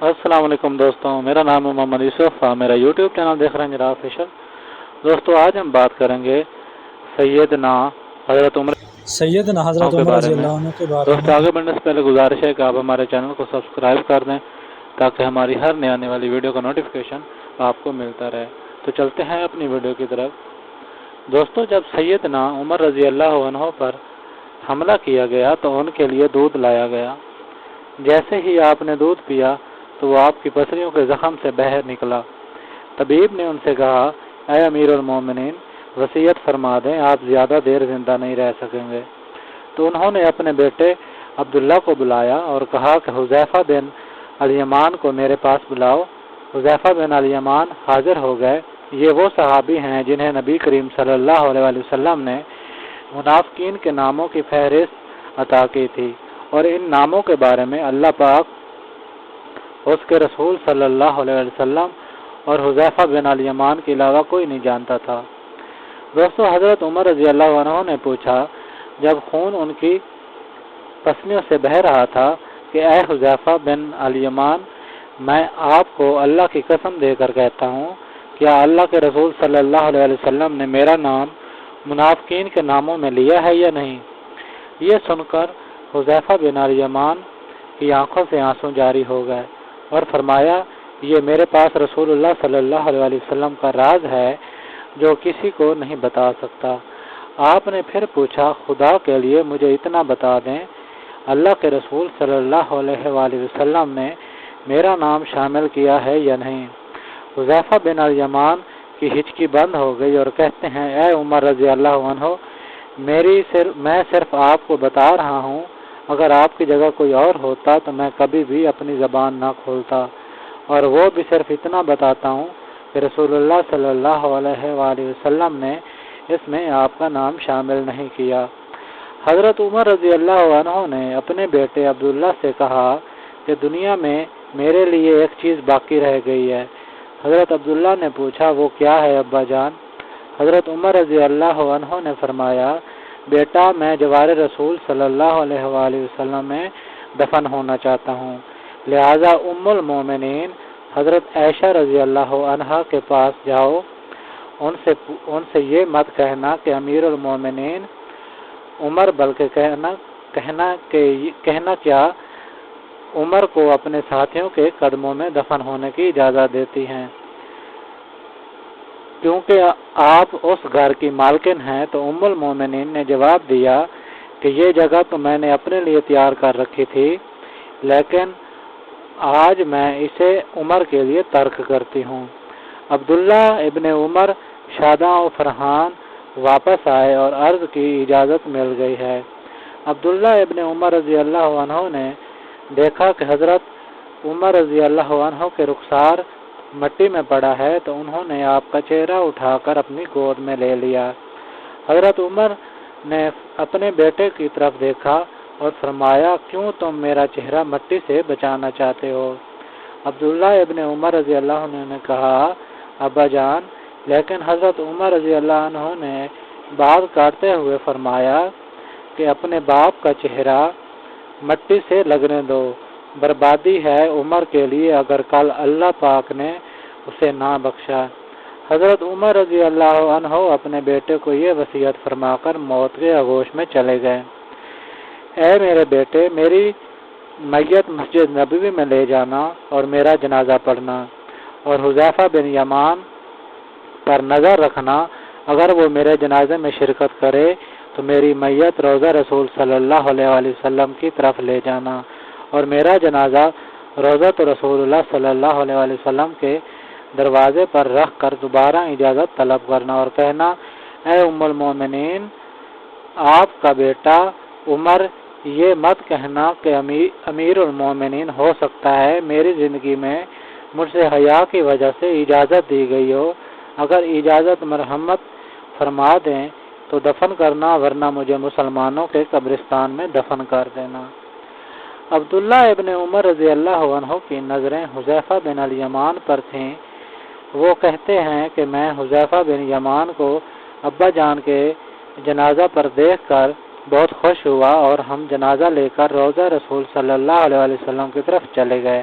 السلام علیکم دوستوں، میرا نام ہے محمد یوسف، میرا یوٹیوب چینل دیکھ رہے ہیں میرا آفیشل۔ دوستوں آج ہم بات کریں گے سیدنا حضرت عمر کے بارے رضی میں۔ اللہ عنہ کے بارے میں۔ دوستوں آگے بڑھنے سے پہلے گزارش ہے کہ آپ ہمارے چینل کو سبسکرائب کر دیں تاکہ ہماری ہر نئی آنے والی ویڈیو کا نوٹیفیکیشن آپ کو ملتا رہے۔ تو چلتے ہیں اپنی ویڈیو کی طرف۔ دوستوں جب سیدنا عمر رضی اللہ عنہ پر حملہ کیا گیا تو ان کے لیے دودھ لایا گیا۔ جیسے ہی آپ نے دودھ پیا تو وہ آپ کی پسلیوں کے زخم سے باہر نکلا۔ طبیب نے ان سے کہا، اے امیر المومنین، وصیت فرما دیں، آپ زیادہ دیر زندہ نہیں رہ سکیں گے۔ تو انہوں نے اپنے بیٹے عبداللہ کو بلایا اور کہا کہ حذیفہ بن الیمان کو میرے پاس بلاؤ۔ حذیفہ بن الیمان حاضر ہو گئے۔ یہ وہ صحابی ہیں جنہیں نبی کریم صلی اللہ علیہ وسلم نے منافقین کے ناموں کی فہرست عطا کی تھی، اور ان ناموں کے بارے میں اللہ پاک، اس کے رسول صلی اللہ علیہ وسلم اور حذیفہ بن الیمان کے علاوہ کوئی نہیں جانتا تھا۔ دوستو حضرت عمر رضی اللہ عنہ نے پوچھا جب خون ان کی پسلیوں سے بہہ رہا تھا کہ اے حذیفہ بن الیمان، میں آپ کو اللہ کی قسم دے کر کہتا ہوں، کیا اللہ کے رسول صلی اللہ علیہ وسلم نے میرا نام منافقین کے ناموں میں لیا ہے یا نہیں؟ یہ سن کر حذیفہ بن الیمان کی آنکھوں سے آنسو جاری ہو گئے اور فرمایا، یہ میرے پاس رسول اللہ صلی اللہ علیہ وسلم کا راز ہے جو کسی کو نہیں بتا سکتا۔ آپ نے پھر پوچھا، خدا کے لیے مجھے اتنا بتا دیں، اللہ کے رسول صلی اللہ علیہ وسلم نے میرا نام شامل کیا ہے یا نہیں؟ حذیفہ بن الیمان کی ہچکی بند ہو گئی اور کہتے ہیں، اے عمر رضی اللہ عنہ، میں صرف آپ کو بتا رہا ہوں، اگر آپ کی جگہ کوئی اور ہوتا تو میں کبھی بھی اپنی زبان نہ کھولتا، اور وہ بھی صرف اتنا بتاتا ہوں کہ رسول اللہ صلی اللہ علیہ وسلم نے اس میں آپ کا نام شامل نہیں کیا۔ حضرت عمر رضی اللہ عنہ نے اپنے بیٹے عبداللہ سے کہا کہ دنیا میں میرے لیے ایک چیز باقی رہ گئی ہے۔ حضرت عبداللہ نے پوچھا، وہ کیا ہے ابا جان؟ حضرت عمر رضی اللہ عنہ نے فرمایا، بیٹا میں جوار رسول صلی اللہ علیہ وسلم میں دفن ہونا چاہتا ہوں، لہذا ام المومنین حضرت عائشہ رضی اللہ عنہا کے پاس جاؤ، ان سے یہ مت کہنا کہ امیر المومنین عمر، بلکہ کہنا کیا عمر کو اپنے ساتھیوں کے قدموں میں دفن ہونے کی اجازت دیتی ہیں، کیونکہ آپ اس گھر کی مالکن ہیں۔ تو ام المومنین نے جواب دیا کہ یہ جگہ تو میں نے اپنے لیے تیار کر رکھی تھی، لیکن آج میں اسے عمر کے لیے ترک کرتی ہوں۔ عبداللہ ابن عمر شاداں و فرحان واپس آئے اور عرض کی اجازت مل گئی ہے۔ عبداللہ ابن عمر رضی اللہ عنہ نے دیکھا کہ حضرت عمر رضی اللہ عنہ کے رخسار مٹی میں پڑا ہے تو انہوں نے آپ کا چہرہ اٹھا کر اپنی گود میں لے لیا۔ حضرت عمر نے اپنے بیٹے کی طرف دیکھا اور فرمایا، کیوں تم میرا چہرہ مٹی سے بچانا چاہتے ہو؟ عبداللہ ابن عمر رضی اللہ عنہ نے کہا، ابا جان، لیکن حضرت عمر رضی اللہ عنہ نے بات کاٹتے ہوئے فرمایا کہ اپنے باپ کا چہرہ مٹی سے لگنے دو، بربادی ہے عمر کے لیے اگر کل اللہ پاک نے اسے نہ بخشا۔ حضرت عمر رضی اللہ عنہ اپنے بیٹے کو یہ وصیت فرما کر موت کے آغوش میں چلے گئے، اے میرے بیٹے، میری میت مسجد نبوی میں لے جانا اور میرا جنازہ پڑھنا، اور حذیفہ بن یمان پر نظر رکھنا، اگر وہ میرے جنازے میں شرکت کرے تو میری میت روضہ رسول صلی اللہ علیہ وسلم کی طرف لے جانا، اور میرا جنازہ روضہ رسول اللہ صلی اللہ علیہ وسلم کے دروازے پر رکھ کر دوبارہ اجازت طلب کرنا اور کہنا، اے ام المومنین، آپ کا بیٹا عمر، یہ مت کہنا کہ امیر المومنین ہو سکتا ہے میری زندگی میں مجھ سے حیا کی وجہ سے اجازت دی گئی ہو، اگر اجازت مرحمت فرما دیں تو دفن کرنا، ورنہ مجھے مسلمانوں کے قبرستان میں دفن کر دینا۔ عبداللہ ابن عمر رضی اللہ عنہ کی نظریں حذیفہ بن الیمان پر تھیں۔ وہ کہتے ہیں کہ میں حذیفہ بن یمان کو ابا جان کے جنازہ پر دیکھ کر بہت خوش ہوا اور ہم جنازہ لے کر روضہ رسول صلی اللہ علیہ وسلم کی طرف چلے گئے۔